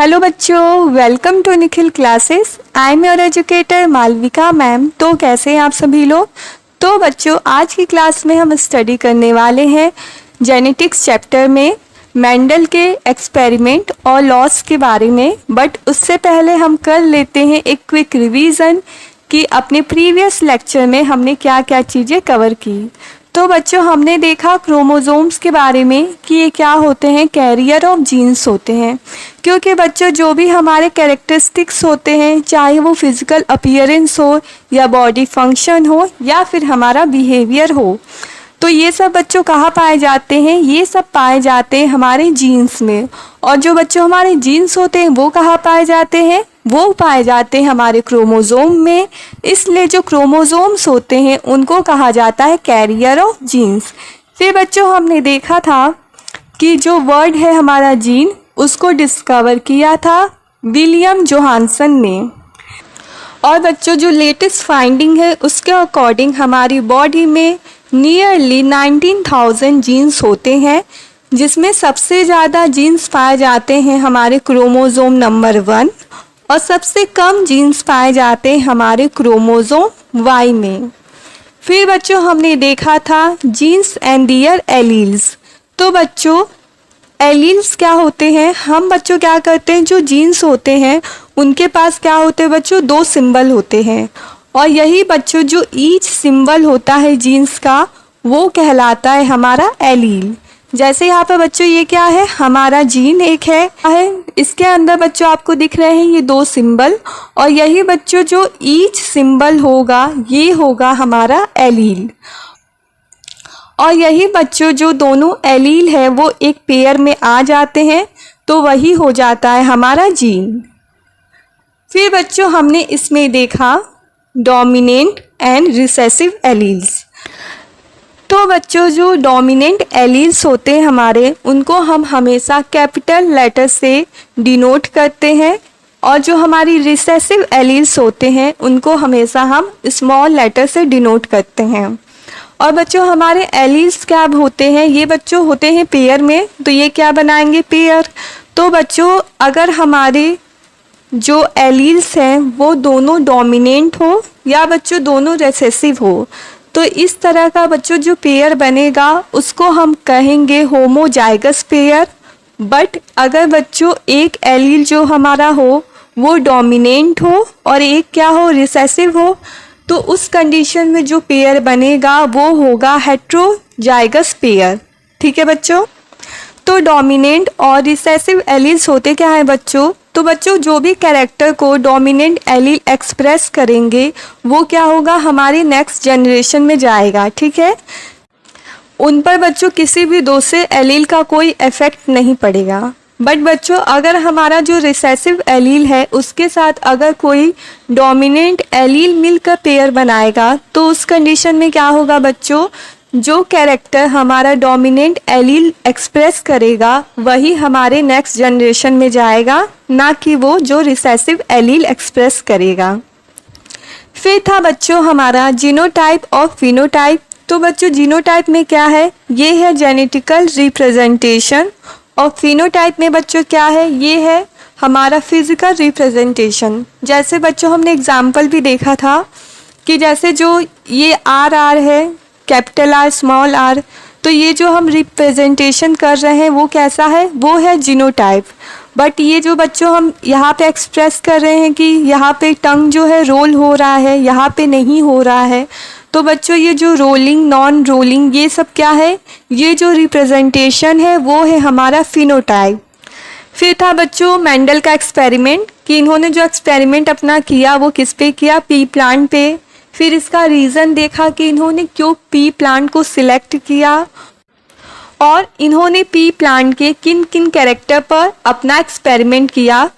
Hello बच्चों, welcome to Nikhil classes. I am your educator Malvika ma'am. तो कैसे हैं आप सभी लोग। तो बच्चों, आज की क्लास में हम स्टडी करने वाले हैं जेनेटिक्स चैप्टर में मेंडल के एक्सपेरिमेंट और लॉस के बारे में। बट उससे पहले हम कर लेते हैं एक क्विक रिवीजन कि अपने प्रीवियस लेक्चर में हमने क्या क्या चीज़ें कवर की। तो बच्चों, हमने देखा क्रोमोसोम्स के बारे में कि ये क्या होते हैं, कैरियर ऑफ जीन्स होते हैं। क्योंकि बच्चों, जो भी हमारे कैरेक्टरिस्टिक्स होते हैं, चाहे वो फिजिकल अपीयरेंस हो या बॉडी फंक्शन हो या फिर हमारा बिहेवियर हो, तो ये सब बच्चों कहाँ पाए जाते हैं, ये सब पाए जाते हैं हमारे जीन्स में। और जो बच्चों हमारे जीन्स होते हैं वो कहाँ पाए जाते हैं, वो पाए जाते हैं हमारे क्रोमोसोम में। इसलिए जो क्रोमोसोम्स होते हैं उनको कहा जाता है कैरियर ऑफ जीन्स। फिर बच्चों, हमने देखा था कि जो वर्ड है हमारा जीन, उसको डिस्कवर किया था विलियम जोहानसन ने। और बच्चों, जो लेटेस्ट फाइंडिंग है उसके अकॉर्डिंग हमारी बॉडी में नियरली 19,000 जीन्स होते हैं, जिसमें सबसे ज़्यादा जीन्स पाए जाते हैं हमारे क्रोमोसोम नंबर 1 और सबसे कम जीन्स पाए जाते हैं हमारे क्रोमोसोम Y में। फिर बच्चों, हमने देखा था जीन्स एंड दियर एलील्स। तो बच्चों, एलील्स क्या होते हैं, हम बच्चों क्या करते हैं, जो जीन्स होते हैं उनके पास क्या होते हैं बच्चों, 2 सिंबल होते हैं। और यही बच्चों जो ईच सिंबल होता है जीन्स का, वो कहलाता है हमारा एलील। जैसे यहाँ पर बच्चों ये क्या है, हमारा जीन एक है, इसके अंदर बच्चों आपको दिख रहे हैं ये 2 सिंबल। और यही बच्चों जो ईच सिंबल होगा ये होगा हमारा एलील। और यही बच्चों जो दोनों एलील है वो एक पेयर में आ जाते हैं, तो वही हो जाता है हमारा जीन। फिर बच्चों, हमने इसमें देखा डोमिनेंट एंड रिसेसिव एलील्स। तो बच्चों, जो डोमिनेंट एलील्स होते हैं हमारे, उनको हम हमेशा कैपिटल लेटर से डिनोट करते हैं। और जो हमारी रिसेसिव एलील्स होते हैं उनको हमेशा हम स्मॉल लेटर से डिनोट करते हैं। और बच्चों, हमारे एलील्स क्या होते हैं, ये बच्चों होते हैं पेयर में, तो ये क्या बनाएंगे, पेयर। तो बच्चों, अगर हमारे जो एलील्स हैं वो दोनों डोमिनेंट हो या बच्चों दोनों रिसेसिव हो, तो इस तरह का बच्चों जो पेयर बनेगा उसको हम कहेंगे होमोजाइगस पेयर। बट अगर बच्चों एक एलील जो हमारा हो वो डोमिनेंट हो और एक क्या हो, रिसेसिव हो, तो उस कंडीशन में जो पेयर बनेगा वो होगा हेट्रोजाइगस पेयर। ठीक है बच्चों। तो डोमिनेंट और रिसेसिव एलील्स होते क्या है बच्चों, तो बच्चों जो भी कैरेक्टर को डोमिनेंट एलील एक्सप्रेस करेंगे वो क्या होगा, हमारी नेक्स्ट जनरेशन में जाएगा। ठीक है, उन पर बच्चों किसी भी दूसरे एलील का कोई इफेक्ट नहीं पड़ेगा। बट बच्चों, अगर हमारा जो रिसेसिव एलील है उसके साथ अगर कोई डोमिनेंट एलील मिलकर पेयर बनाएगा, तो उस कंडीशन में क्या होगा बच्चों, जो कैरेक्टर हमारा डोमिनेंट एलील एक्सप्रेस करेगा वही हमारे नेक्स्ट जनरेशन में जाएगा, ना कि वो जो रिसेसिव एलील एक्सप्रेस करेगा। फिर था बच्चों हमारा जीनोटाइप और फिनोटाइप। तो बच्चों, जीनोटाइप में क्या है, ये है जेनेटिकल रिप्रेजेंटेशन। और फिनोटाइप में बच्चों क्या है, ये है हमारा फिजिकल रिप्रेजेंटेशन। जैसे बच्चों हमने एग्जाम्पल भी देखा था कि जैसे जो ये आर है, कैपिटल आर स्मॉल आर, तो ये जो हम रिप्रेजेंटेशन कर रहे हैं वो कैसा है, वो है जीनोटाइप। बट ये जो बच्चों हम यहाँ पे एक्सप्रेस कर रहे हैं कि यहाँ पे टंग जो है रोल हो रहा है, यहाँ पे नहीं हो रहा है, तो बच्चों ये जो रोलिंग नॉन रोलिंग ये सब क्या है, ये जो रिप्रेजेंटेशन है वो है हमारा फिनोटाइप। फिर था बच्चों मेंडल का एक्सपेरिमेंट, कि इन्होंने जो एक्सपेरिमेंट अपना किया वो किस पे किया, पी प्लांट पे। फिर इसका रीज़न देखा कि इन्होंने क्यों पी प्लांट को सिलेक्ट किया और इन्होंने पी प्लांट के किन किन कैरेक्टर पर अपना एक्सपेरिमेंट किया।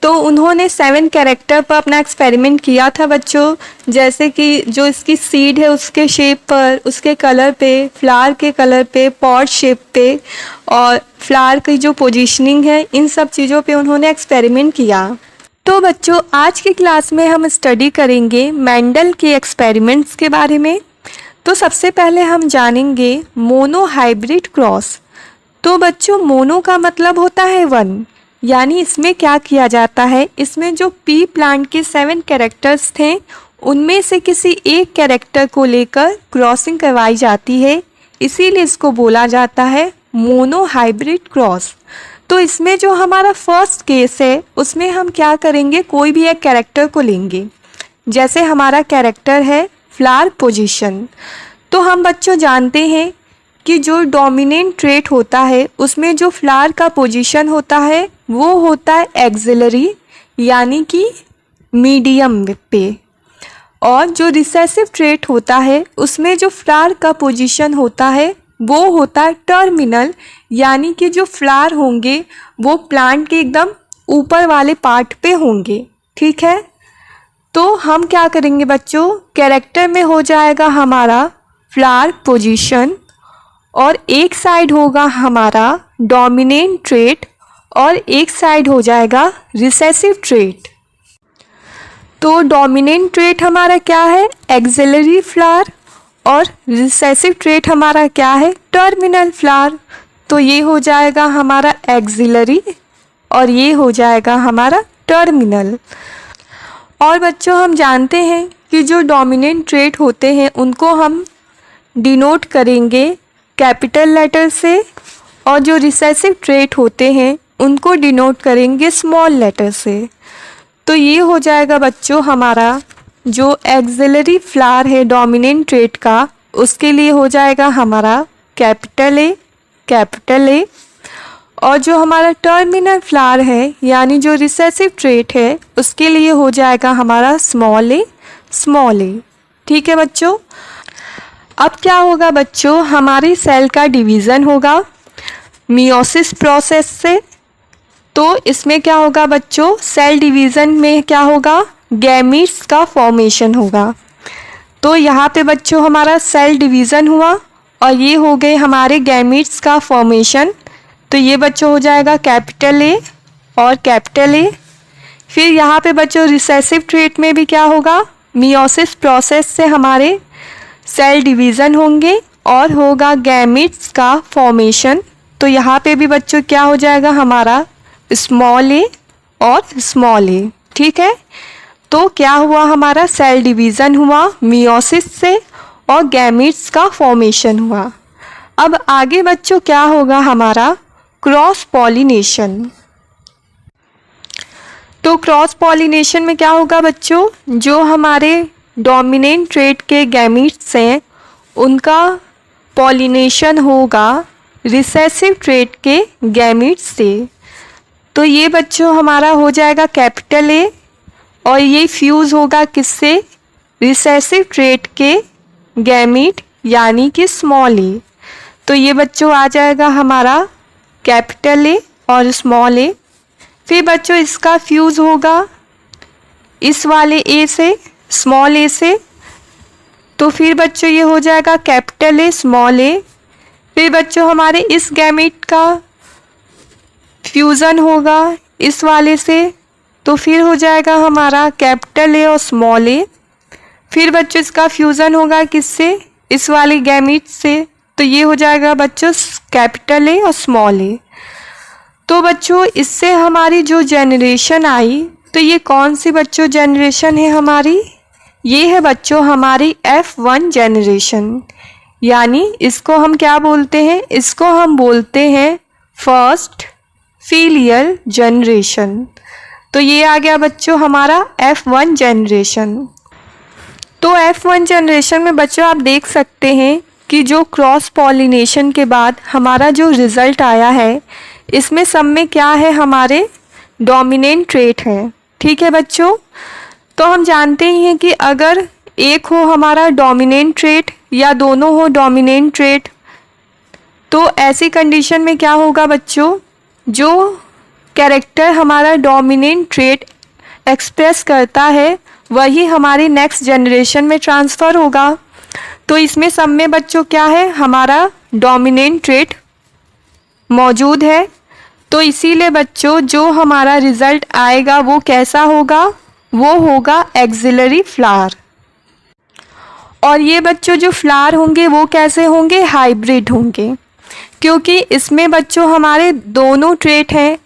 तो उन्होंने 7 कैरेक्टर पर अपना एक्सपेरिमेंट किया था बच्चों, जैसे कि जो इसकी सीड है उसके शेप पर, उसके कलर पे, फ्लावर के कलर पे, पॉट शेप पे और फ्लावर की जो पोजीशनिंग है, इन सब चीज़ों पे उन्होंने एक्सपेरिमेंट किया। तो बच्चों, आज की क्लास में हम स्टडी करेंगे मेंडल के एक्सपेरिमेंट्स के बारे में। तो सबसे पहले हम जानेंगे मोनो हाइब्रिड क्रॉस। तो बच्चों, मोनो का मतलब होता है 1 यानी इसमें क्या किया जाता है, इसमें जो पी प्लांट के 7 कैरेक्टर्स थे उनमें से किसी एक कैरेक्टर को लेकर क्रॉसिंग करवाई जाती है, इसीलिए इसको बोला जाता है मोनो हाइब्रिड क्रॉस। तो इसमें जो हमारा फर्स्ट केस है उसमें हम क्या करेंगे, कोई भी एक कैरेक्टर को लेंगे। जैसे हमारा कैरेक्टर है फ्लावर पोजीशन, तो हम बच्चों जानते हैं कि जो डोमिनेंट ट्रेट होता है उसमें जो फ्लावर का पोजीशन होता है वो होता है एक्सिलरी यानी कि मीडियम पे, और जो रिसेसिव ट्रेट होता है उसमें जो फ्लावर का पोजीशन होता है वो होता है टर्मिनल, यानी कि जो फ्लावर होंगे वो प्लांट के एकदम ऊपर वाले पार्ट पे होंगे। ठीक है, तो हम क्या करेंगे बच्चों, कैरेक्टर में हो जाएगा हमारा फ्लावर पोजीशन और एक साइड होगा हमारा डोमिनेंट ट्रेट और एक साइड हो जाएगा रिसेसिव ट्रेट। तो डोमिनेंट ट्रेट हमारा क्या है, एक्सिलरी फ्लावर, और रिसेसिव ट्रेट हमारा क्या है, टर्मिनल फ्लावर। तो ये हो जाएगा हमारा एक्सिलरी और ये हो जाएगा हमारा टर्मिनल। और बच्चों हम जानते हैं कि जो डोमिनेंट ट्रेट होते हैं उनको हम डिनोट करेंगे कैपिटल लेटर से, और जो रिसेसिव ट्रेट होते हैं उनको डिनोट करेंगे स्मॉल लेटर से। तो ये हो जाएगा बच्चों हमारा जो एक्सिलरी फ्लावर है डोमिनेंट ट्रेट का, उसके लिए हो जाएगा हमारा कैपिटल ए, और जो हमारा टर्मिनल फ्लावर है यानी जो रिसेसिव ट्रेट है उसके लिए हो जाएगा हमारा स्मॉल ए। ठीक है बच्चों, अब क्या होगा बच्चों, हमारी सेल का डिवीज़न होगा मियोसिस प्रोसेस से। तो इसमें क्या होगा बच्चों, सेल डिवीज़न में क्या होगा, गैमीट्स का फॉर्मेशन होगा। तो यहाँ पे बच्चों हमारा सेल डिवीज़न हुआ और ये हो गए हमारे गैमीट्स का फॉर्मेशन। तो ये बच्चों हो जाएगा कैपिटल ए और कैपिटल ए। फिर यहाँ पे बच्चों रिसेसिव ट्रेट में भी क्या होगा, मियोसिस प्रोसेस से हमारे सेल डिवीज़न होंगे और होगा गैमीट्स का फॉर्मेशन। तो यहाँ पे भी बच्चों क्या हो जाएगा हमारा स्मॉल ए और स्मॉल ए। ठीक है, तो क्या हुआ, हमारा सेल डिवीज़न हुआ मियोसिस से और गैमीट्स का फॉर्मेशन हुआ। अब आगे बच्चों क्या होगा हमारा क्रॉस पॉलिनेशन। तो क्रॉस पॉलिनेशन में क्या होगा बच्चों, जो हमारे डोमिनेंट ट्रेट के गैमीट्स हैं उनका पॉलिनेशन होगा रिसेसिव ट्रेट के गैमीट्स से। तो ये बच्चों हमारा हो जाएगा कैपिटल ए और ये फ्यूज़ होगा किससे, रिसेसिव ट्रेट के गैमीट यानी कि स्मॉल ए। तो ये बच्चों आ जाएगा हमारा कैपिटल ए और स्मॉल ए। फिर बच्चों इसका फ्यूज़ होगा इस वाले ए से, स्मॉल ए से। तो फिर बच्चों ये हो जाएगा कैपिटल ए स्मॉल ए। फिर बच्चों हमारे इस गैमीट का फ्यूज़न होगा इस वाले से, तो फिर हो जाएगा हमारा कैपिटल ए और स्मॉल ए। फिर बच्चों इसका फ्यूज़न होगा किससे, इस वाले गैमीट से। तो ये हो जाएगा बच्चों कैपिटल ए और स्मॉल ए। तो बच्चों इससे हमारी जो जनरेशन आई, तो ये कौन सी बच्चों जनरेशन है हमारी, ये है बच्चों हमारी F1 जनरेशन। यानी इसको हम क्या बोलते हैं, इसको हम बोलते हैं फर्स्ट फीलियल जनरेशन। तो ये आ गया बच्चों हमारा F1 जनरेशन। तो F1 जनरेशन में बच्चों आप देख सकते हैं कि जो क्रॉस पॉलिनेशन के बाद हमारा जो रिज़ल्ट आया है इसमें सब में क्या है, हमारे डोमिनेंट ट्रेट है। ठीक है बच्चों, तो हम जानते ही हैं कि अगर एक हो हमारा डोमिनेंट ट्रेट या दोनों हो डोमिनेंट ट्रेट, तो ऐसी कंडीशन में क्या होगा बच्चों, जो कैरेक्टर हमारा डोमिनेंट ट्रेट एक्सप्रेस करता है वही हमारी नेक्स्ट जनरेशन में ट्रांसफ़र होगा। तो इसमें सब में बच्चों क्या है, हमारा डोमिनेंट ट्रेट मौजूद है। तो इसीलिए बच्चों जो हमारा रिज़ल्ट आएगा वो कैसा होगा, वो होगा एक्सिलरी फ्लावर। और ये बच्चों जो फ्लावर होंगे वो कैसे होंगे, हाइब्रिड होंगे, क्योंकि इसमें बच्चों हमारे दोनों ट्रेट हैं,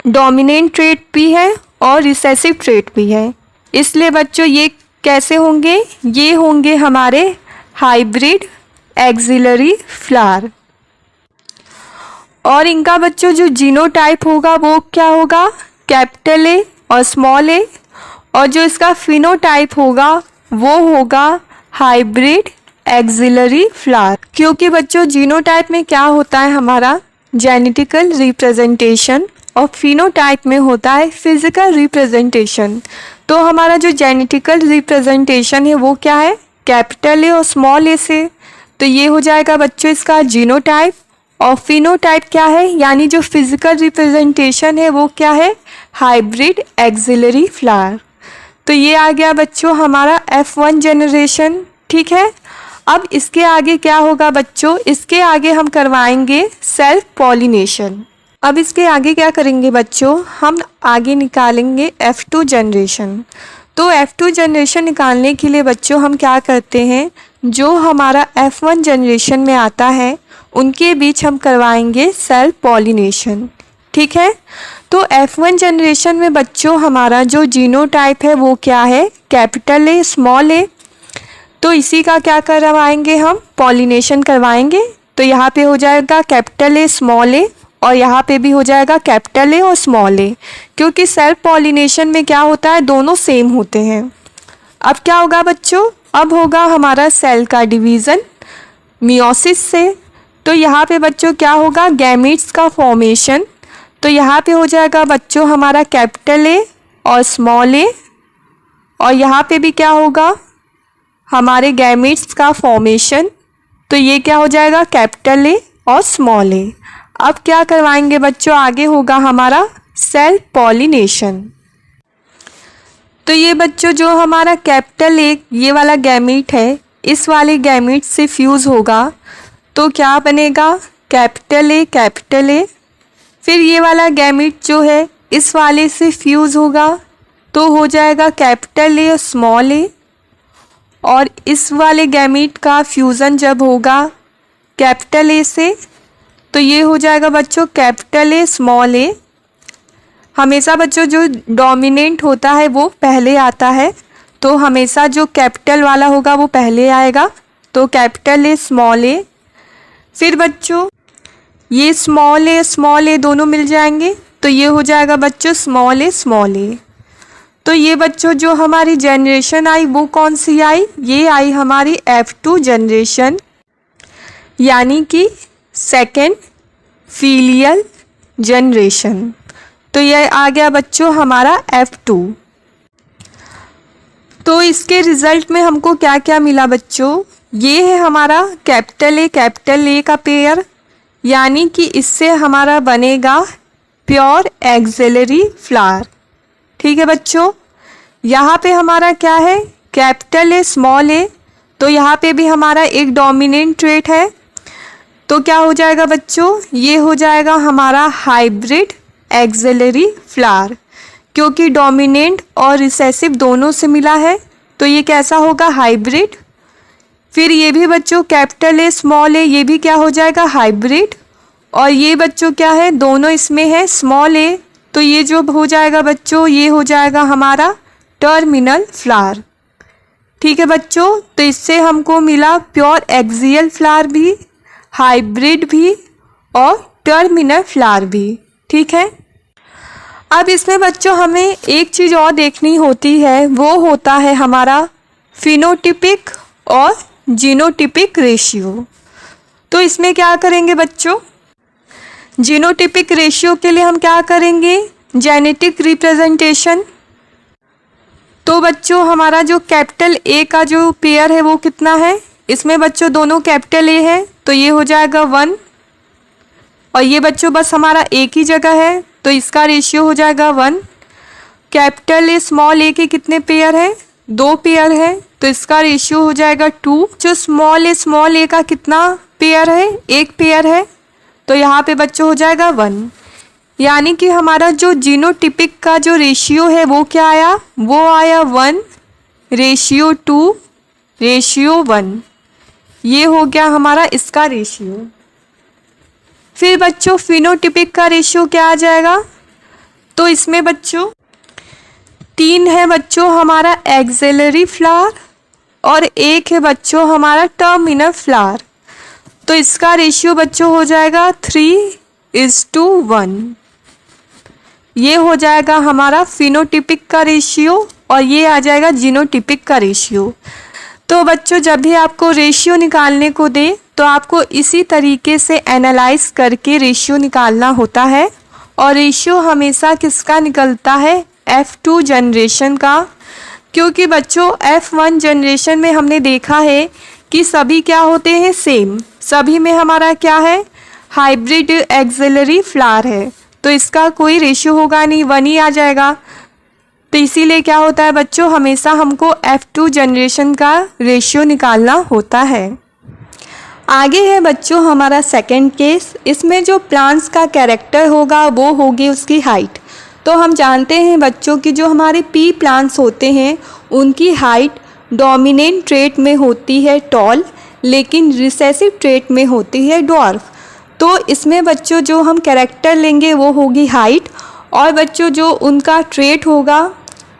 डोमिनेंट ट्रेट भी है और रिसेसिव ट्रेट भी है। इसलिए बच्चों ये कैसे होंगे, ये होंगे हमारे हाइब्रिड एक्सिलरी फ्लावर। और इनका बच्चों जो जीनोटाइप होगा वो क्या होगा, कैपिटल ए और स्मॉल ए। और जो इसका फिनोटाइप होगा वो होगा हाइब्रिड एक्सिलरी फ्लावर। क्योंकि बच्चों जीनोटाइप में क्या होता है, हमारा जेनेटिकल रिप्रेजेंटेशन, और फिनोटाइप में होता है फिजिकल रिप्रेजेंटेशन। तो हमारा जो जेनेटिकल रिप्रेजेंटेशन है वो क्या है, कैपिटल ए और स्मॉल ए से। तो ये हो जाएगा बच्चों इसका जीनोटाइप। और फिनोटाइप क्या है, यानी जो फिजिकल रिप्रेजेंटेशन है वो क्या है, हाइब्रिड एक्सिलरी फ्लावर। तो ये आ गया बच्चों हमारा F1 जनरेशन। ठीक है, अब इसके आगे क्या होगा बच्चों, इसके आगे हम करवाएंगे सेल्फ पॉलिनेशन। अब इसके आगे क्या करेंगे बच्चों, हम आगे निकालेंगे F2 जनरेशन। तो F2 जनरेशन निकालने के लिए बच्चों हम क्या करते हैं, जो हमारा F1 जनरेशन में आता है उनके बीच हम करवाएंगे सेल्फ पॉलिनेशन। ठीक है, तो F1 जनरेशन में बच्चों हमारा जो जीनोटाइप है वो क्या है, कैपिटल ए स्मॉल ए। तो इसी का क्या करवाएंगे, हम पॉलिनेशन करवाएंगे। तो यहाँ पे हो जाएगा कैपिटल ए स्मॉल ए, और यहाँ पे भी हो जाएगा कैपिटल ए और स्मॉल ए, क्योंकि सेल्फ पॉलिनेशन में क्या होता है, दोनों सेम होते हैं। अब क्या होगा बच्चों, अब होगा हमारा सेल का डिवीज़न मियोसिस से। तो यहाँ पे बच्चों क्या होगा, गैमीट्स का फॉर्मेशन। तो यहाँ पे हो जाएगा बच्चों हमारा कैपिटल ए और स्मॉल ए, और यहाँ पे भी क्या होगा, हमारे गैमीट्स का फॉर्मेशन। तो ये क्या हो जाएगा, कैपिटल ए और स्मॉल ए। अब क्या करवाएंगे बच्चों, आगे होगा हमारा सेल्फ पॉलिनेशन। तो ये बच्चों जो हमारा कैपिटल ए ये वाला गैमीट है, इस वाले गैमीट से फ्यूज़ होगा। तो क्या बनेगा, कैपिटल ए कैपिटल ए। फिर ये वाला गैमीट जो है इस वाले से फ्यूज़ होगा, तो हो जाएगा कैपिटल ए स्मॉल ए। और इस वाले गैमीट का फ्यूज़न जब होगा कैपिटल ए से, तो ये हो जाएगा बच्चों कैपिटल ए स्मॉल ए। हमेशा बच्चों जो डोमिनेंट होता है वो पहले आता है, तो हमेशा जो कैपिटल वाला होगा वो पहले आएगा। तो कैपिटल ए स्मॉल ए। फिर बच्चों ये स्मॉल ए दोनों मिल जाएंगे, तो ये हो जाएगा बच्चों स्मॉल ए। तो ये बच्चों जो हमारी जनरेशन आई वो कौन सी आई, ये आई हमारी F2 जनरेशन, यानी कि सेकेंड फीलियल जनरेशन। तो ये आ गया बच्चों हमारा F2। तो इसके रिज़ल्ट में हमको क्या क्या मिला बच्चों, ये है हमारा कैपिटल ए का पेयर, यानी कि इससे हमारा बनेगा प्योर एक्सिलरी फ्लावर। ठीक है बच्चों, यहाँ पे हमारा क्या है, कैपिटल ए स्मॉल ए। तो यहाँ पे भी हमारा एक डोमिनेंट ट्रेट है। तो क्या हो जाएगा बच्चों, ये हो जाएगा हमारा हाइब्रिड एक्सिलरी फ्लावर, क्योंकि डोमिनेंट और रिसेसिव दोनों से मिला है। तो ये कैसा होगा, हाइब्रिड। फिर ये भी बच्चों कैपिटल ए स्मॉल ए, ये भी क्या हो जाएगा, हाइब्रिड। और ये बच्चों क्या है, दोनों इसमें है स्मॉल ए। तो ये जो हो जाएगा बच्चों, ये हो जाएगा हमारा टर्मिनल फ्लावर। ठीक है बच्चों, तो इससे हमको मिला प्योर एक्सियल फ्लावर भी, हाइब्रिड भी और टर्मिनल फ्लावर भी। ठीक है, अब इसमें बच्चों हमें एक चीज़ और देखनी होती है, वो होता है हमारा फिनोटिपिक और जीनोटिपिक रेशियो। तो इसमें क्या करेंगे बच्चों, जीनोटिपिक रेशियो के लिए हम क्या करेंगे, जेनेटिक रिप्रेजेंटेशन। तो बच्चों हमारा जो कैपिटल ए का जो पेयर है वो कितना है, इसमें बच्चों दोनों कैपिटल ए है, तो ये हो जाएगा 1। और ये बच्चों बस हमारा एक ही जगह है, तो इसका रेशियो हो जाएगा 1। कैपिटल ए स्मॉल ए के कितने पेयर हैं, 2 पेयर है, तो इसका रेशियो हो जाएगा 2। जो स्मॉल ए का कितना पेयर है, 1 पेयर है, तो यहाँ पे बच्चों हो जाएगा 1। यानी कि हमारा जो जीनोटिपिक का जो रेशियो है वो क्या आया, वो आया 1:2:1। ये हो गया हमारा इसका रेशियो। फिर बच्चों फिनोटिपिक का रेशियो क्या आ जाएगा, तो इसमें बच्चों 3 है बच्चों हमारा एक्सिलरी फ्लावर और 1 है बच्चों हमारा टर्मिनल फ्लावर। तो इसका रेशियो बच्चों हो जाएगा 3:1। ये हो जाएगा हमारा फिनोटिपिक का रेशियो और ये आ जाएगा जीनोटिपिक का रेशियो। तो बच्चों जब भी आपको रेशियो निकालने को दे तो आपको इसी तरीके से एनालाइज करके रेशियो निकालना होता है। और रेशियो हमेशा किसका निकलता है? F2 जनरेशन का। क्योंकि बच्चों F1 जनरेशन में हमने देखा है कि सभी क्या होते हैं? सेम। सभी में हमारा क्या है? हाइब्रिड एक्सिलरी फ्लावर है। तो इसका कोई रेशियो होगा नहीं, 1 ही आ जाएगा। तो इसीलिए क्या होता है बच्चों, हमेशा हमको F2 जनरेशन का रेशियो निकालना होता है। आगे है बच्चों हमारा सेकंड केस। इसमें जो प्लांट्स का कैरेक्टर होगा वो होगी उसकी हाइट। तो हम जानते हैं बच्चों कि जो हमारे पी प्लांट्स होते हैं उनकी हाइट डोमिनेंट ट्रेट में होती है टॉल, लेकिन रिसेसिव ट्रेट में होती है ड्वार्फ। तो इसमें बच्चों जो हम कैरेक्टर लेंगे वो होगी हाइट, और बच्चों जो उनका ट्रेट होगा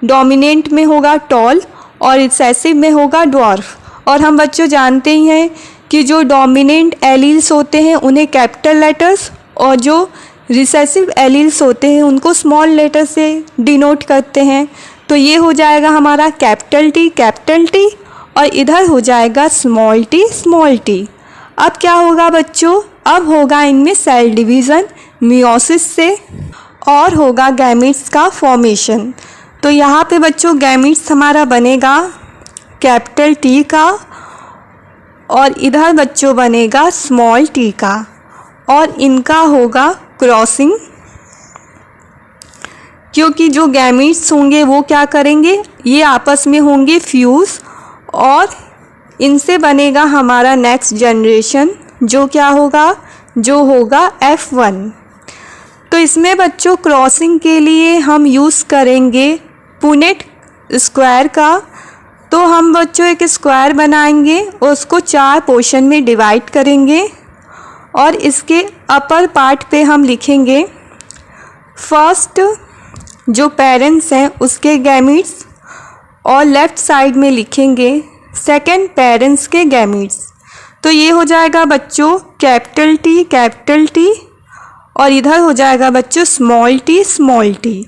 डोमिनेंट में होगा टॉल और रिसेसिव में होगा ड्वार्फ। और हम बच्चों जानते ही हैं कि जो डोमिनेंट एलील्स होते हैं उन्हें कैपिटल लेटर्स और जो रिसेसिव एलील्स होते हैं उनको स्मॉल लेटर से डिनोट करते हैं। तो ये हो जाएगा हमारा कैपिटल टी और इधर हो जाएगा स्मॉल टी। अब क्या होगा बच्चों, अब होगा इनमें सेल डिवीज़न मियोसिस से और होगा गैमीट्स का फॉर्मेशन। तो यहाँ पे बच्चों गैमीट्स हमारा बनेगा कैपिटल टी का और इधर बच्चों बनेगा स्मॉल टी का, और इनका होगा क्रॉसिंग। क्योंकि जो गैमीट्स होंगे वो क्या करेंगे, ये आपस में होंगे फ्यूज़ और इनसे बनेगा हमारा नेक्स्ट जनरेशन जो क्या होगा, जो होगा F1। तो इसमें बच्चों क्रॉसिंग के लिए हम यूज़ करेंगे पुनेट स्क्वायर का। तो हम बच्चों एक स्क्वायर बनाएंगे और उसको 4 पोर्शन में डिवाइड करेंगे और इसके अपर पार्ट पे हम लिखेंगे फर्स्ट जो पेरेंट्स हैं उसके गैमीट्स, और लेफ़्ट साइड में लिखेंगे सेकंड पेरेंट्स के गैमीट्स। तो ये हो जाएगा बच्चों कैपिटल टी और इधर हो जाएगा बच्चों स्मॉल टी।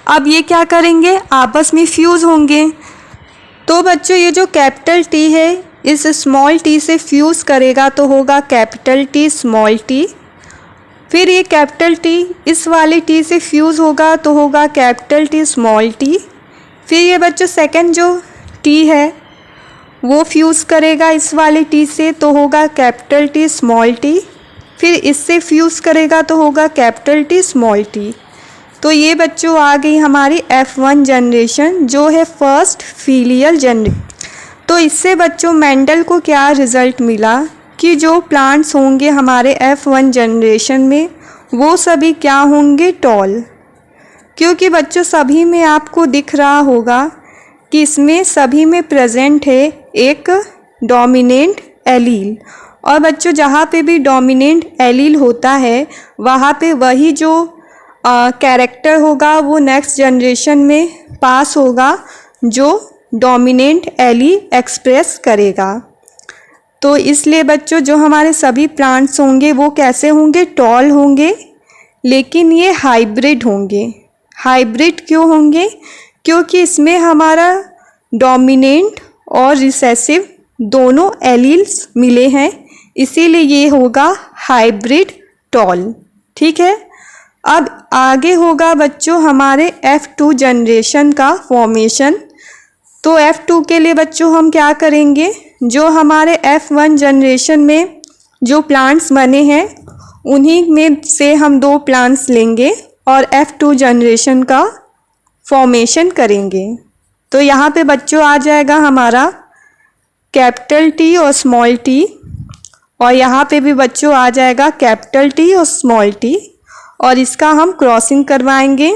अब ये क्या करेंगे, आपस में फ्यूज़ होंगे। तो बच्चों ये जो कैपिटल टी है इस स्मॉल टी से फ्यूज़ करेगा तो होगा कैपिटल टी स्मॉल टी। फिर ये कैपिटल टी इस वाले टी से फ्यूज़ होगा तो होगा कैपिटल टी स्मॉल टी। फिर ये बच्चों सेकंड जो टी है वो फ्यूज़ करेगा इस वाले टी से तो होगा कैपिटल टी स्मॉल टी। फिर इससे फ्यूज़ करेगा तो होगा कैपिटल टी स्मॉल टी। तो ये बच्चों आ गई हमारी F1 जनरेशन जो है फर्स्ट फीलियल जनरेशन। तो इससे बच्चों मेंडल को क्या रिज़ल्ट मिला कि जो प्लांट्स होंगे हमारे F1 जनरेशन में वो सभी क्या होंगे, टॉल। क्योंकि बच्चों सभी में आपको दिख रहा होगा कि इसमें सभी में प्रेजेंट है एक डोमिनेंट एलील, और बच्चों जहाँ पे भी डोमिनेंट एलील होता है वहाँ पे वही जो कैरेक्टर होगा वो नेक्स्ट जनरेशन में पास होगा जो डोमिनेंट एलील एक्सप्रेस करेगा। तो इसलिए बच्चों जो हमारे सभी प्लांट्स होंगे वो कैसे होंगे, टॉल होंगे, लेकिन ये हाइब्रिड होंगे। हाइब्रिड क्यों होंगे, क्योंकि इसमें हमारा डोमिनेंट और रिसेसिव दोनों एलील्स मिले हैं, इसीलिए ये होगा हाइब्रिड टॉल। ठीक है। अब आगे होगा बच्चों हमारे F2 जनरेशन का फॉर्मेशन। तो F2 के लिए बच्चों हम क्या करेंगे, जो हमारे F1 जनरेशन में जो प्लांट्स बने हैं उन्हीं में से हम 2 प्लांट्स लेंगे और F2 जनरेशन का फॉर्मेशन करेंगे। तो यहाँ पे बच्चों आ जाएगा हमारा कैपिटल टी और स्मॉल टी, और यहाँ पे भी बच्चों आ जाएगा कैपिटल टी और स्मॉल टी, और इसका हम क्रॉसिंग करवाएंगे।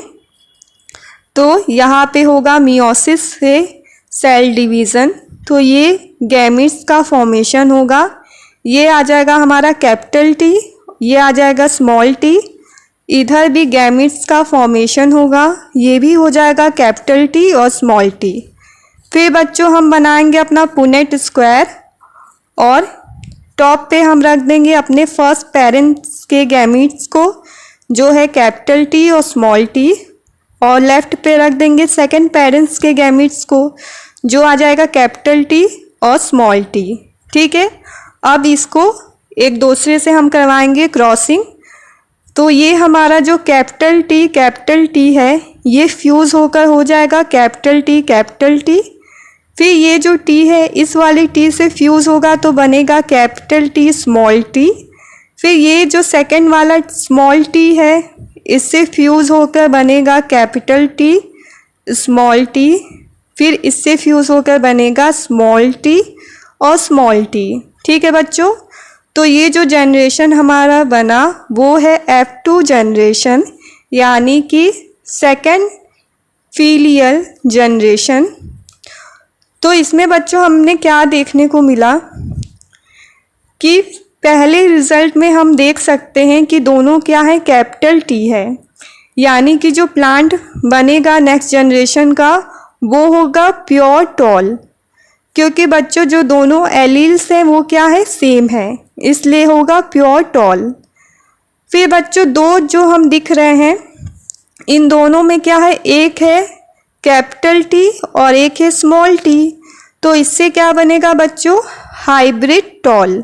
तो यहाँ पे होगा मियोसिस से सेल डिवीज़न, तो ये गैमीट्स का फॉर्मेशन होगा। ये आ जाएगा हमारा कैपिटल टी, ये आ जाएगा स्मॉल टी, इधर भी गैमेट्स का फॉर्मेशन होगा, ये भी हो जाएगा कैपिटल टी और स्मॉल टी। फिर बच्चों हम बनाएंगे अपना पुनेट स्क्वायर और टॉप पे हम रख देंगे अपने फर्स्ट पेरेंट्स के गैमेट्स को जो है कैपिटल टी और स्मॉल टी, और लेफ्ट पे रख देंगे सेकंड पेरेंट्स के गैमेट्स को जो आ जाएगा कैपिटल टी और स्मॉल टी। ठीक है, अब इसको एक दूसरे से हम करवाएंगे क्रॉसिंग। तो ये हमारा जो कैपिटल टी है ये फ्यूज़ होकर हो जाएगा कैपिटल टी। फिर ये जो टी है इस वाली टी से फ्यूज़ होगा तो बनेगा कैपिटल टी स्मॉल टी। फिर ये जो सेकंड वाला स्मॉल टी है इससे फ्यूज़ होकर बनेगा कैपिटल टी स्मॉल टी। फिर इससे फ्यूज़ होकर बनेगा स्मॉल टी और स्मॉल टी। ठीक है बच्चों, तो ये जो जनरेशन हमारा बना वो है F2 जनरेशन, यानी कि सेकंड फीलियल जनरेशन। तो इसमें बच्चों हमने क्या देखने को मिला कि पहले रिज़ल्ट में हम देख सकते हैं कि दोनों क्या है कैपिटल टी है, यानी कि जो प्लांट बनेगा नेक्स्ट जनरेशन का वो होगा प्योर टॉल, क्योंकि बच्चों जो दोनों एलील्स हैं वो क्या है सेम है, इसलिए होगा प्योर टॉल। फिर बच्चों दो जो हम दिख रहे हैं इन दोनों में क्या है, एक है कैपिटल टी और एक है स्मॉल टी, तो इससे क्या बनेगा बच्चों हाइब्रिड टॉल।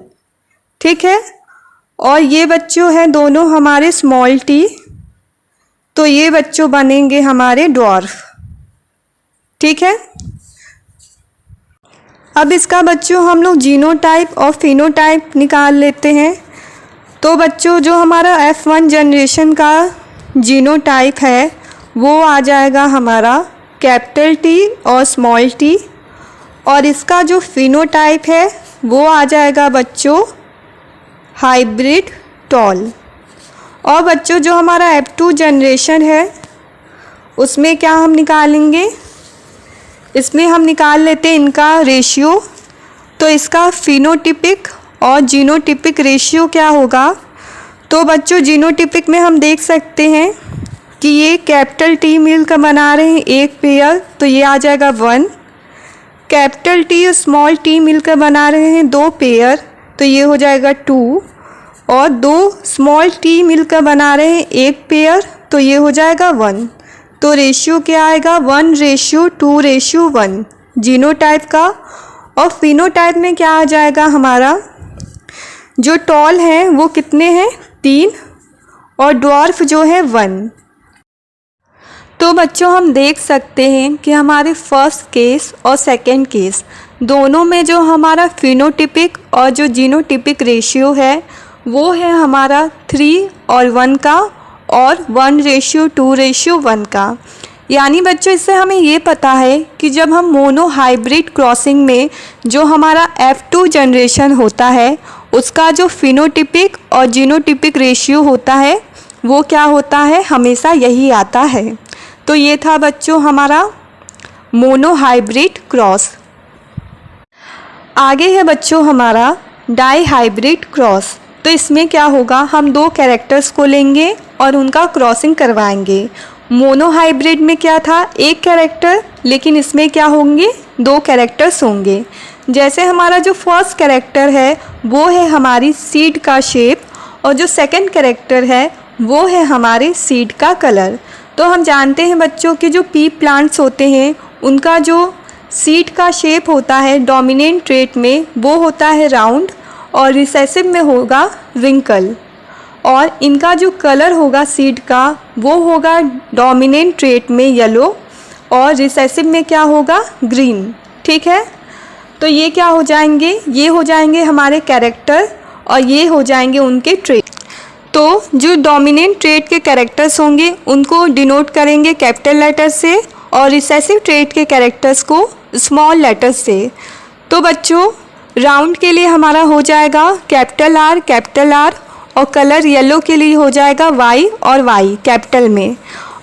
ठीक है, और ये बच्चों हैं दोनों हमारे स्मॉल टी, तो ये बच्चों बनेंगे हमारे ड्वार्फ। ठीक है, अब इसका बच्चों हम लोग जीनोटाइप और फिनोटाइप निकाल लेते हैं। तो बच्चों जो हमारा F1 जनरेशन का जीनोटाइप है वो आ जाएगा हमारा कैपिटल टी और स्मॉल टी, और इसका जो फिनोटाइप है वो आ जाएगा बच्चों हाइब्रिड टॉल। और बच्चों जो हमारा F2 जनरेशन है उसमें क्या हम निकालेंगे, इसमें हम निकाल लेते हैं इनका रेशियो। तो इसका फिनोटिपिक और जीनोटिपिक रेशियो क्या होगा, तो बच्चों जीनोटिपिक में हम देख सकते हैं कि ये कैपिटल टी मिलकर बना रहे हैं एक पेयर, तो ये आ जाएगा 1। कैपिटल टी और स्मॉल टी मिलकर बना रहे हैं 2 पेयर, तो ये हो जाएगा 2। और 2 स्मॉल टी मिलकर बना रहे हैं एक पेयर, तो ये हो जाएगा 1। तो रेशियो क्या आएगा 1:2:1 जीनोटाइप का। और फिनोटाइप में क्या आ जाएगा हमारा, जो टॉल है वो कितने हैं 3 और ड्वार्फ जो है 1। तो बच्चों हम देख सकते हैं कि हमारे फर्स्ट केस और सेकंड केस दोनों में जो हमारा फिनोटिपिक और जो जीनोटिपिक रेशियो है वो है हमारा 3 और 1 का और 1:2:1 का। यानी बच्चों इससे हमें ये पता है कि जब हम मोनो हाइब्रिड क्रॉसिंग में जो हमारा F2 जनरेशन होता है उसका जो फिनोटिपिक और जीनोटिपिक रेशियो होता है वो क्या होता है, हमेशा यही आता है। तो ये था बच्चों हमारा मोनो हाइब्रिड क्रॉस। आगे है बच्चों हमारा डाई हाइब्रिड क्रॉस। तो इसमें क्या होगा, हम 2 कैरेक्टर्स को लेंगे और उनका क्रॉसिंग करवाएंगे। मोनो हाइब्रिड में क्या था, एक कैरेक्टर, लेकिन इसमें क्या होंगे 2 कैरेक्टर्स होंगे। जैसे हमारा जो फर्स्ट कैरेक्टर है वो है हमारी सीड का शेप और जो सेकंड कैरेक्टर है वो है हमारे सीड का कलर। तो हम जानते हैं बच्चों कि जो पी प्लांट्स होते हैं उनका जो सीड का शेप होता है डोमिनेंट ट्रेट में वो होता है राउंड और रिसेसिव में होगा रिंकल, और इनका जो कलर होगा सीड का वो होगा डोमिनेंट ट्रेट में येलो और रिसेसिव में क्या होगा ग्रीन। ठीक है, तो ये क्या हो जाएंगे, ये हो जाएंगे हमारे कैरेक्टर और ये हो जाएंगे उनके ट्रेट। तो जो डोमिनेंट ट्रेट के कैरेक्टर्स होंगे उनको डिनोट करेंगे कैपिटल लेटर से और रिसेसिव ट्रेट के कैरेक्टर्स को स्मॉल लेटर से। तो बच्चों राउंड के लिए हमारा हो जाएगा कैपिटल आर और कलर येलो के लिए हो जाएगा वाई और वाई कैपिटल में,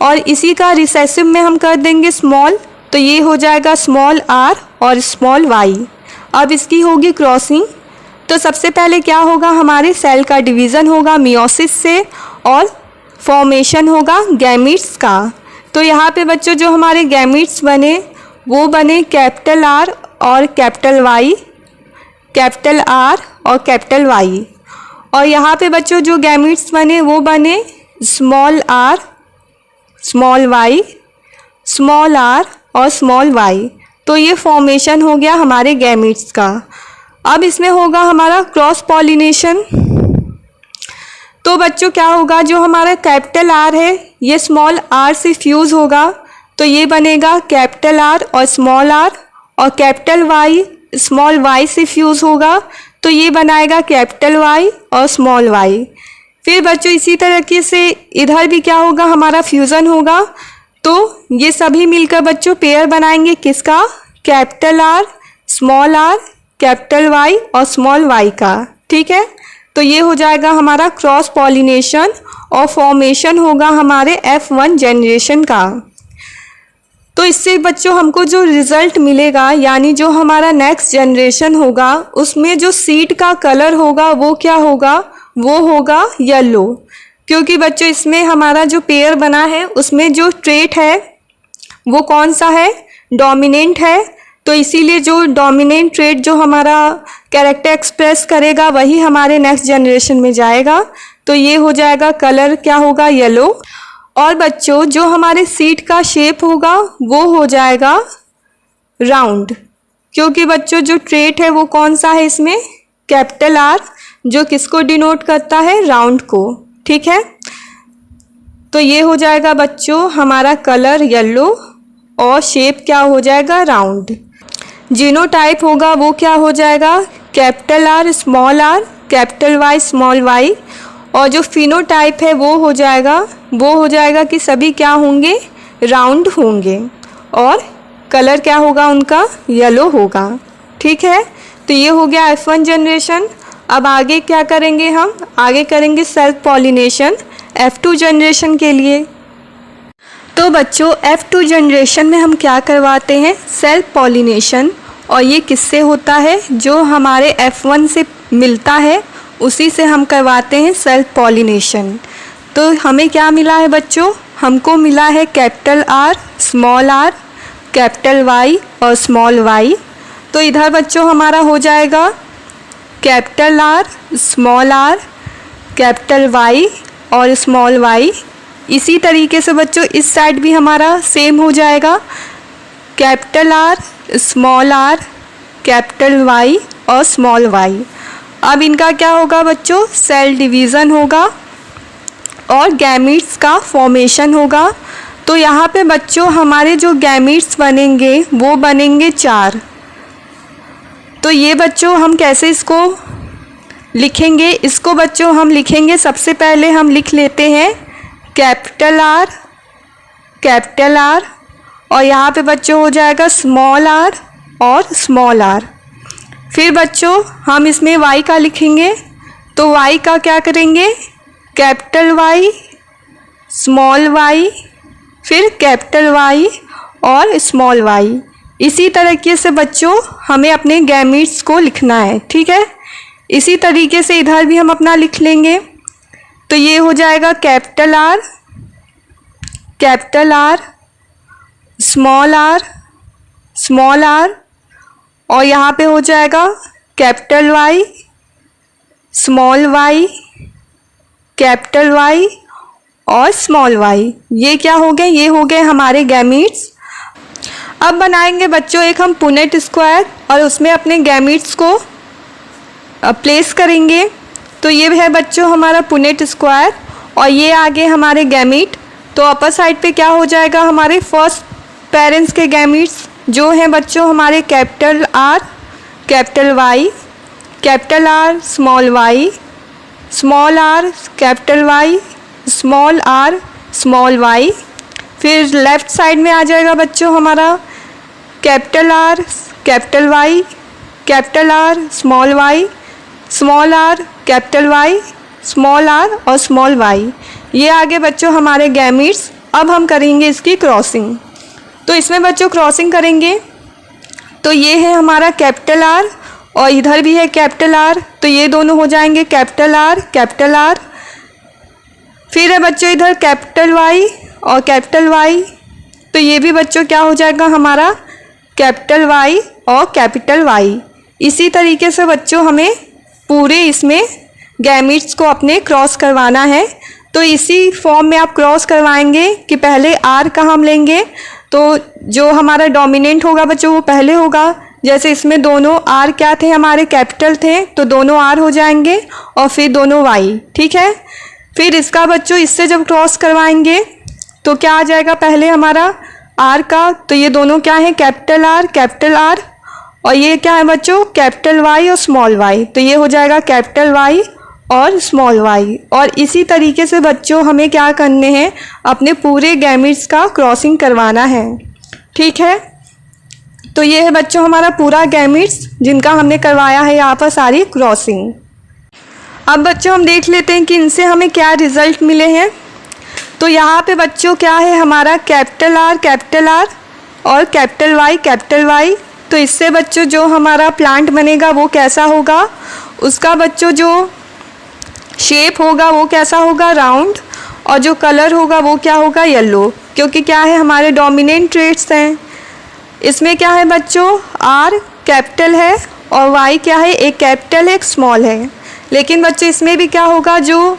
और इसी का रिसेसिव में हम कर देंगे स्मॉल, तो ये हो जाएगा स्मॉल आर और स्मॉल वाई। अब इसकी होगी क्रॉसिंग। तो सबसे पहले क्या होगा, हमारे सेल का डिवीज़न होगा मियोसिस से और फॉर्मेशन होगा गैमीट्स का। तो यहाँ पे बच्चों जो हमारे गैमीट्स बने वो बने कैपिटल आर और कैपिटल वाई, कैपिटल आर और कैपिटल वाई। और यहाँ पे बच्चों जो गैमीट्स बने वो बने small R, small Y, small R और स्मॉल वाई। तो ये फॉर्मेशन हो गया हमारे गैमीट्स का। अब इसमें होगा हमारा क्रॉस पॉलिनेशन। तो बच्चों क्या होगा, जो हमारा कैपिटल आर है ये स्मॉल आर से फ्यूज़ होगा, तो ये बनेगा कैपिटल आर और कैपिटल वाई स्मॉल वाई से फ्यूज़ होगा, तो ये बनाएगा कैपिटल वाई और स्मॉल वाई। फिर बच्चों इसी तरीके से इधर भी क्या होगा, हमारा फ्यूज़न होगा। तो ये सभी मिलकर बच्चों पेयर बनाएंगे किसका, कैपिटल आर, कैपिटल वाई और स्मॉल वाई का। ठीक है, तो ये हो जाएगा हमारा क्रॉस पॉलिनेशन और फॉर्मेशन होगा हमारे F1 जनरेशन का। तो इससे बच्चों हमको जो रिज़ल्ट मिलेगा, यानी जो हमारा नेक्स्ट जनरेशन होगा, उसमें जो सीड का कलर होगा वो क्या होगा, वो होगा येलो। क्योंकि बच्चों इसमें हमारा जो पेयर बना है उसमें जो ट्रेट है वो कौन सा है, डोमिनेंट है। तो इसीलिए जो डोमिनेंट ट्रेट जो हमारा कैरेक्टर एक्सप्रेस करेगा वही हमारे नेक्स्ट जनरेशन में जाएगा। तो ये हो जाएगा कलर क्या होगा, येलो। और बच्चों जो हमारे सीड का शेप होगा वो हो जाएगा राउंड, क्योंकि बच्चों जो ट्रेट है वो कौन सा है इसमें, कैपिटल आर, जो किसको डिनोट करता है, राउंड को। ठीक है, तो ये हो जाएगा बच्चों हमारा कलर येलो और शेप क्या हो जाएगा, राउंड। जीनोटाइप होगा वो क्या हो जाएगा, capital R, capital Y, small Y. और जो फिनोटाइप है वो हो जाएगा कि सभी क्या होंगे, राउंड होंगे और कलर क्या होगा उनका, येलो होगा। ठीक है, तो ये हो गया F1 जनरेशन। अब आगे क्या करेंगे, हम आगे करेंगे सेल्फ पॉलिनेशन F2 जनरेशन के लिए। तो बच्चों F2 जनरेशन में हम क्या करवाते हैं, सेल्फ पॉलिनेशन। और ये किससे होता है, जो हमारे F1 से मिलता है उसी से हम करवाते हैं सेल्फ पॉलिनेशन। तो हमें क्या मिला है बच्चों, हमको मिला है कैपिटल आर, कैपिटल वाई और स्मॉल वाई। तो इधर बच्चों हमारा हो जाएगा कैपिटल आर, कैपिटल वाई और स्मॉल वाई। इसी तरीके से बच्चों इस साइड भी हमारा सेम हो जाएगा, कैपिटल आर, कैपिटल वाई और स्मॉल वाई। अब इनका क्या होगा बच्चों, सेल डिवीज़न होगा और गैमीट्स का फॉर्मेशन होगा। तो यहाँ पे बच्चों हमारे जो गैमीट्स बनेंगे वो बनेंगे 4। तो ये बच्चों हम कैसे इसको लिखेंगे, इसको बच्चों हम लिखेंगे, सबसे पहले हम लिख लेते हैं कैपिटल आर और यहाँ पे बच्चों हो जाएगा स्मॉल आर और स्मॉल आर। फिर बच्चों हम इसमें वाई का लिखेंगे, तो वाई का क्या करेंगे, कैपिटल वाई, स्मॉल वाई, फिर कैपिटल वाई और स्मॉल वाई। इसी तरीके से बच्चों हमें अपने गैमीट्स को लिखना है। ठीक है, इसी तरीके से इधर भी हम अपना लिख लेंगे। तो ये हो जाएगा कैपिटल आर, स्मॉल आर और यहाँ पे हो जाएगा capital Y, small Y, capital Y और स्मॉल वाई। ये क्या हो गए, ये हो गए हमारे गैमीट्स। अब बनाएंगे बच्चों एक हम पुनेट स्क्वायर और उसमें अपने गैमीट्स को प्लेस करेंगे। तो ये है बच्चों हमारा पुनेट स्क्वायर और ये आगे हमारे गैमीट। तो अपर साइड पे क्या हो जाएगा, हमारे फर्स्ट पेरेंट्स के गैमीट्स जो हैं बच्चों हमारे capital R, capital Y, capital R, small Y, small R, capital Y, small R, small Y. फिर लेफ़्ट साइड में आ जाएगा बच्चों हमारा capital R, capital Y, capital R, small Y, small R, capital Y, small R और small Y. ये आगे बच्चों हमारे गैमीट्स। अब हम करेंगे इसकी क्रॉसिंग। तो इसमें बच्चों क्रॉसिंग करेंगे, तो ये है हमारा कैपिटल आर और इधर भी है कैपिटल आर, तो ये दोनों हो जाएंगे कैपिटल आर, फिर है बच्चों इधर कैपिटल वाई और कैपिटल वाई, तो ये भी बच्चों क्या हो जाएगा हमारा कैपिटल वाई और कैपिटल वाई। इसी तरीके से बच्चों हमें पूरे इसमें गैमीट्स को अपने क्रॉस करवाना है। तो इसी फॉर्म में आप क्रॉस करवाएंगे कि पहले आर का हम लेंगे, तो जो हमारा डोमिनेंट होगा बच्चों वो पहले होगा। जैसे इसमें दोनों आर क्या थे हमारे कैपिटल थे, तो दोनों आर हो जाएंगे और फिर दोनों वाई, ठीक है। फिर इसका बच्चों इससे जब क्रॉस करवाएंगे तो क्या आ जाएगा पहले हमारा आर का, तो ये दोनों क्या है कैपिटल आर, और ये क्या है बच्चों कैपिटल वाई और स्मॉल वाई, तो ये हो जाएगा कैपिटल वाई और स्मॉल वाई। और इसी तरीके से बच्चों हमें क्या करने हैं अपने पूरे गैमीट्स का क्रॉसिंग करवाना है, ठीक है। तो ये है बच्चों हमारा पूरा गैमीट्स जिनका हमने करवाया है यहाँ पर सारी क्रॉसिंग। अब बच्चों हम देख लेते हैं कि इनसे हमें क्या रिजल्ट मिले हैं। तो यहाँ पे बच्चों क्या है हमारा कैपिटल आर और कैपिटल वाई। तो इससे बच्चों जो हमारा प्लांट बनेगा वो कैसा होगा, उसका बच्चों जो शेप होगा वो कैसा होगा राउंड, और जो कलर होगा वो क्या होगा येलो, क्योंकि क्या है हमारे डोमिनेंट ट्रेट्स हैं। इसमें क्या है बच्चों आर कैपिटल है और वाई क्या है एक कैपिटल है एक स्मॉल है, लेकिन बच्चों इसमें भी क्या होगा जो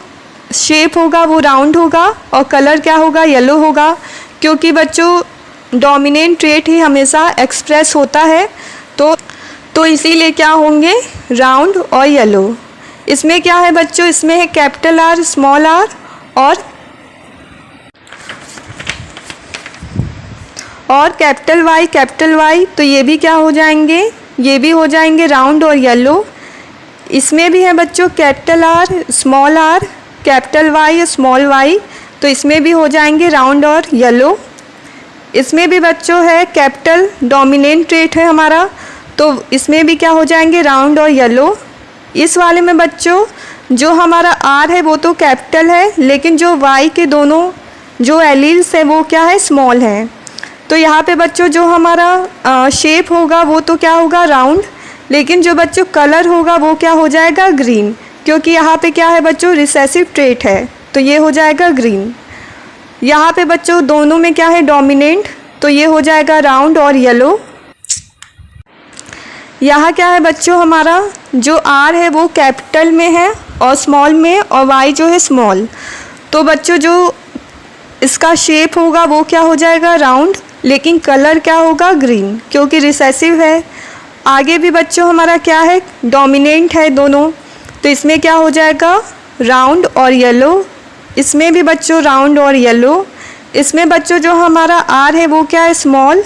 शेप होगा वो राउंड होगा और कलर क्या होगा येलो होगा, क्योंकि बच्चों डोमिनेंट ट्रेट ही हमेशा एक्सप्रेस होता है, तो इसीलिए क्या होंगे राउंड और येलो। इसमें क्या है बच्चों इसमें है कैपिटल आर स्मॉल आर और कैपिटल वाई, तो ये भी क्या हो जाएंगे, ये भी हो जाएंगे राउंड और येलो। इसमें भी है बच्चों capital R small R capital Y और स्मॉल वाई, तो इसमें भी हो जाएंगे राउंड और येलो। इसमें भी बच्चों है कैपिटल डोमिनेंट ट्रेट है हमारा, तो इसमें भी क्या हो जाएंगे राउंड और येलो। इस वाले में बच्चों जो हमारा आर है वो तो कैपिटल है, लेकिन जो वाई के दोनों जो एलील्स है वो क्या है स्मॉल है, तो यहाँ पे बच्चों जो हमारा शेप होगा वो तो क्या होगा राउंड, लेकिन जो बच्चों कलर होगा वो क्या हो जाएगा ग्रीन, क्योंकि यहाँ पे क्या है बच्चों रिसेसिव ट्रेट है, तो ये हो जाएगा ग्रीन। यहाँ पे बच्चों दोनों में क्या है डोमिनेंट, तो ये हो जाएगा राउंड और येलो। यहाँ क्या है बच्चों हमारा जो आर है वो कैपिटल में है और स्मॉल में, और वाई जो है स्मॉल, तो बच्चों जो इसका शेप होगा वो क्या हो जाएगा राउंड, लेकिन कलर क्या होगा ग्रीन, क्योंकि रिसेसिव है। आगे भी बच्चों हमारा क्या है डोमिनेंट है दोनों, तो इसमें क्या हो जाएगा राउंड और येलो। इसमें भी बच्चों राउंड और येलो। इसमें बच्चों जो हमारा आर है वो क्या है स्मॉल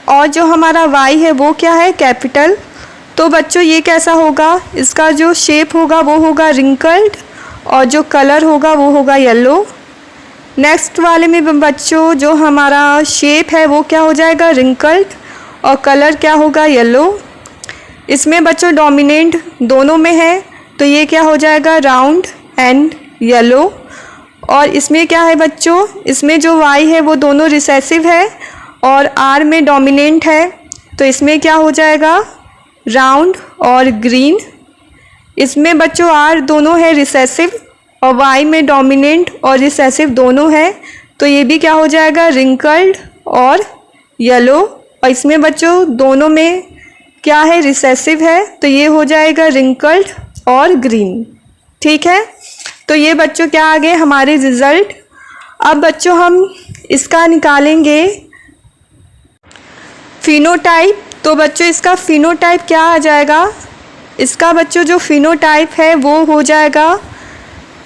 और जो हमारा वाई है वो क्या है कैपिटल, तो बच्चों ये कैसा होगा, इसका जो शेप होगा वो होगा रिंकल्ड और जो कलर होगा वो होगा येलो। नेक्स्ट वाले में बच्चों जो हमारा शेप है वो क्या हो जाएगा रिंकल्ड और कलर क्या होगा येलो। इसमें बच्चों डोमिनेंट दोनों में है, तो ये क्या हो जाएगा राउंड एंड येलो। और इसमें क्या है बच्चों, इसमें जो वाई है वो दोनों रिसेसिव है और आर में डोमिनेंट है, तो इसमें क्या हो जाएगा राउंड और ग्रीन। इसमें बच्चों आर दोनों है रिसेसिव और वाई में डोमिनेंट और रिसेसिव दोनों है, तो ये भी क्या हो जाएगा रिंकल्ड और येलो। और इसमें बच्चों दोनों में क्या है रिसेसिव है, तो ये हो जाएगा रिंकल्ड और ग्रीन, ठीक है। तो ये बच्चों क्या आ गए हमारे रिजल्ट। अब बच्चों हम इसका निकालेंगे फिनोटाइप। तो बच्चों इसका फिनोटाइप क्या आ जाएगा, इसका बच्चों जो फिनोटाइप है वो हो जाएगा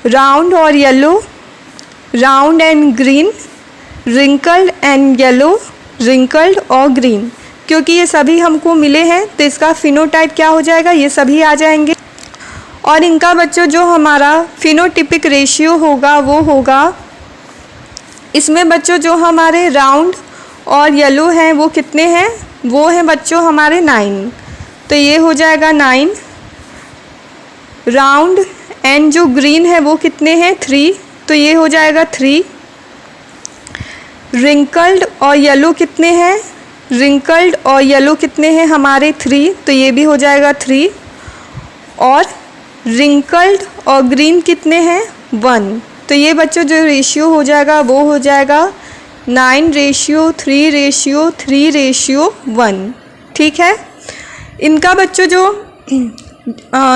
राउंड और yellow, round and green, wrinkled and yellow, wrinkled और ग्रीन। क्योंकि ये सभी हमको मिले हैं तो इसका फिनोटाइप क्या हो जाएगा, ये सभी आ जाएंगे। और इनका बच्चों जो हमारा फिनोटिपिक रेशियो होगा वो होगा, इसमें बच्चों जो हमारे राउंड और येलो हैं वो कितने हैं, वो हैं बच्चों हमारे 9, तो ये हो जाएगा 9। राउंड एंड जो ग्रीन है वो कितने हैं 3, तो ये हो जाएगा 3। रिंकल्ड और येलो कितने हैं, रिंकल्ड और येलो कितने हैं हमारे 3, तो ये भी हो जाएगा 3। और रिंकल्ड और ग्रीन कितने हैं 1, तो ये बच्चों जो रेशियो हो जाएगा वो हो जाएगा 9:3:3:1। ठीक है। इनका बच्चों जो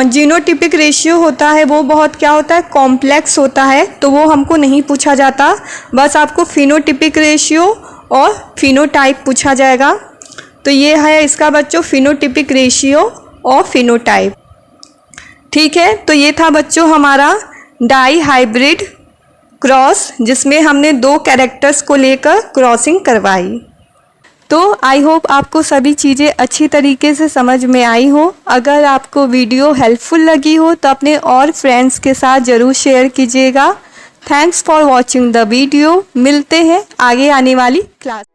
जीनोटिपिक रेशियो होता है वो बहुत क्या होता है, कॉम्प्लेक्स होता है, तो वो हमको नहीं पूछा जाता। बस आपको फिनोटिपिक रेशियो और फिनोटाइप पूछा जाएगा। तो ये है इसका बच्चों फिनोटिपिक रेशियो और फिनोटाइप। ठीक है। तो ये था बच्चों हमारा डाई हाइब्रिड क्रॉस, जिसमें हमने 2 कैरेक्टर्स को लेकर क्रॉसिंग करवाई। तो आई होप आपको सभी चीज़ें अच्छी तरीके से समझ में आई हो। अगर आपको वीडियो हेल्पफुल लगी हो तो अपने और फ्रेंड्स के साथ ज़रूर शेयर कीजिएगा। Thanks for watching the video. मिलते हैं आगे आने वाली क्लास।